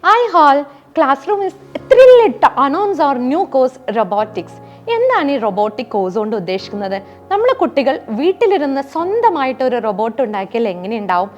Hi all, classroom is thrilled to announce our new course Robotics. എന്താണ് ഈ robotic course കൊണ്ട് ഉദ്ദേശിക്കുന്നത്? നമ്മളെ കുട്ടികൾ വീട്ടിലിരുന്ന് സ്വന്തമായിട്ട് ഒരു റോബോട്ട് ഉണ്ടാക്കിയാൽ എങ്ങനെയുണ്ടാവും?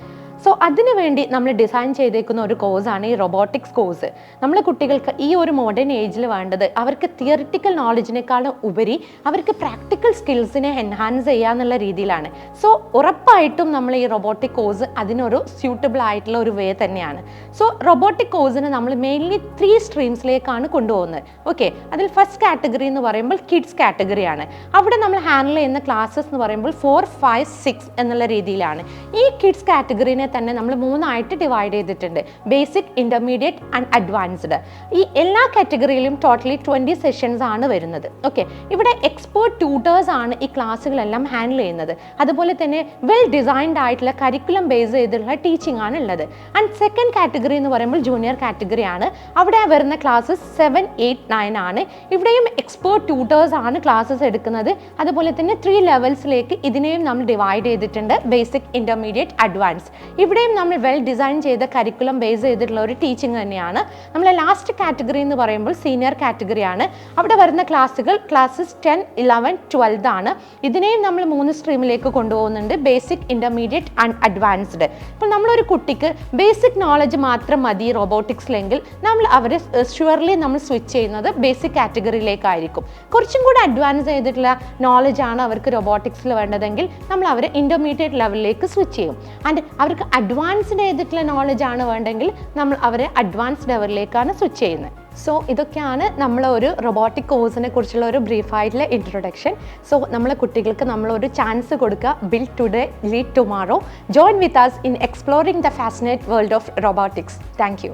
സോ അതിനുവേണ്ടി നമ്മൾ ഡിസൈൻ ചെയ്തേക്കുന്ന ഒരു കോഴ്സാണ് ഈ റോബോട്ടിക്സ് കോഴ്സ്. നമ്മളെ കുട്ടികൾക്ക് ഈ ഒരു മോഡേൺ ഏജിൽ വേണ്ടത് അവർക്ക് തിയറിറ്റിക്കൽ നോളജിനേക്കാളും ഉപരി അവർക്ക് പ്രാക്ടിക്കൽ സ്കിൽസിനെ എൻഹാൻസ് ചെയ്യുക എന്നുള്ള രീതിയിലാണ്. സോ ഉറപ്പായിട്ടും നമ്മൾ ഈ റോബോട്ടിക് കോഴ്സ് അതിനൊരു സ്യൂട്ടബിൾ ആയിട്ടുള്ള ഒരു വേ തന്നെയാണ്. സോ റോബോട്ടിക് കോഴ്സിന് നമ്മൾ മെയിൻലി 3 സ്ട്രീംസിലേക്കാണ് കൊണ്ടുപോകുന്നത്. ഓക്കെ, അതിൽ ഫസ്റ്റ് കാറ്റഗറി എന്ന് പറയുമ്പോൾ കിഡ്സ് കാറ്റഗറിയാണ്. അവിടെ നമ്മൾ ഹാൻഡിൽ ചെയ്യുന്ന ക്ലാസ്സസ് എന്ന് പറയുമ്പോൾ 4, 5, 6 എന്നുള്ള രീതിയിലാണ്. ഈ കിഡ്സ് കാറ്റഗറിനെ തന്നെ നമ്മൾ 3ആയിട്ട് ഡിവൈഡ് ചെയ്തിട്ടുണ്ട്: ബേസിക്, ഇന്റർമീഡിയറ്റ് ആൻഡ് അഡ്വാൻസ്ഡ്. ഈ എല്ലാ കാറ്റഗറിയിലും ടോട്ടലി 20 സെഷൻസ് ആണ് വരുന്നത്. ഓക്കെ, ഇവിടെ എക്സ്പേർട്ട് ട്യൂട്ടേഴ്സ് ആണ് ഈ ക്ലാസ്സുകളെല്ലാം ഹാൻഡിൽ ചെയ്യുന്നത്. അതുപോലെ തന്നെ വെൽ ഡിസൈൻഡ് ആയിട്ടുള്ള കരിക്കുലം ബേസ് ചെയ്തിട്ടുള്ള ടീച്ചിങ് ആണ് ഉള്ളത്. ആൻഡ് സെക്കൻഡ് കാറ്റഗറി എന്ന് പറയുമ്പോൾ ജൂനിയർ കാറ്റഗറി ആണ്. അവിടെ വരുന്ന ക്ലാസ്സസ് 7, 8, 9 ആണ്. ഇവിടെയും എക്സ്പേർട്ട് ട്യൂട്ടേഴ്സ് ആണ് ക്ലാസ്സസ് എടുക്കുന്നത്. അതുപോലെ തന്നെ 3 ലെവൽസിലേക്ക് ഇതിനെയും നമ്മൾ ഡിവൈഡ് ചെയ്തിട്ടുണ്ട്: ബേസിക്, ഇന്റർമീഡിയറ്റ്, അഡ്വാൻസ്. ഇവിടെയും നമ്മൾ വെൽ ഡിസൈൻ ചെയ്ത കരിക്കുലം ബേസ് ചെയ്തിട്ടുള്ള ഒരു ടീച്ചിങ് തന്നെയാണ്. നമ്മളെ ലാസ്റ്റ് കാറ്റഗറി എന്ന് പറയുമ്പോൾ സീനിയർ കാറ്റഗറിയാണ്. അവിടെ വരുന്ന ക്ലാസ്സസ് 10, 11, 12 ആണ്. ഇതിനെയും നമ്മൾ 3 സ്ട്രീമിലേക്ക് കൊണ്ടുപോകുന്നുണ്ട്: ബേസിക്, ഇന്റർമീഡിയറ്റ് ആൻഡ് അഡ്വാൻസ്ഡ്. ഇപ്പോൾ നമ്മളൊരു കുട്ടിക്ക് ബേസിക് നോളജ് മാത്രം മതി റോബോട്ടിക്സിലെങ്കിൽ നമ്മൾ അവരെ ഷുവർലി നമ്മൾ സ്വിച്ച് ചെയ്യുന്നത് ബേസിക് കാറ്റഗറിയിലേക്കായിരിക്കും. കുറച്ചും കൂടി അഡ്വാൻസ് ചെയ്തിട്ടുള്ള നോളജ് ആണ് അവർക്ക് റോബോട്ടിക്സിൽ വേണ്ടതെങ്കിൽ നമ്മൾ അവരെ ഇന്റർമീഡിയറ്റ് ലെവലിലേക്ക് സ്വിച്ച് ചെയ്യും. ആൻഡ് അവർക്ക് അഡ്വാൻസ്ഡ് ചെയ്തിട്ടുള്ള നോളജ് ആണ് വേണ്ടെങ്കിൽ നമ്മൾ അവരെ അഡ്വാൻസ്ഡ് ലെവലിലേക്കാണ് സ്വിച്ച് ചെയ്യുന്നത്. സോ ഇതൊക്കെയാണ് നമ്മളൊരു റോബോട്ടിക് കോഴ്സിനെ കുറിച്ചുള്ള ഒരു ബ്രീഫായിട്ടുള്ള ഇൻട്രൊഡക്ഷൻ. സോ നമ്മളെ കുട്ടികൾക്ക് നമ്മളൊരു ചാൻസ് കൊടുക്കുക. Build today, lead tomorrow. Join with us in exploring the fascinating world of robotics. Thank you.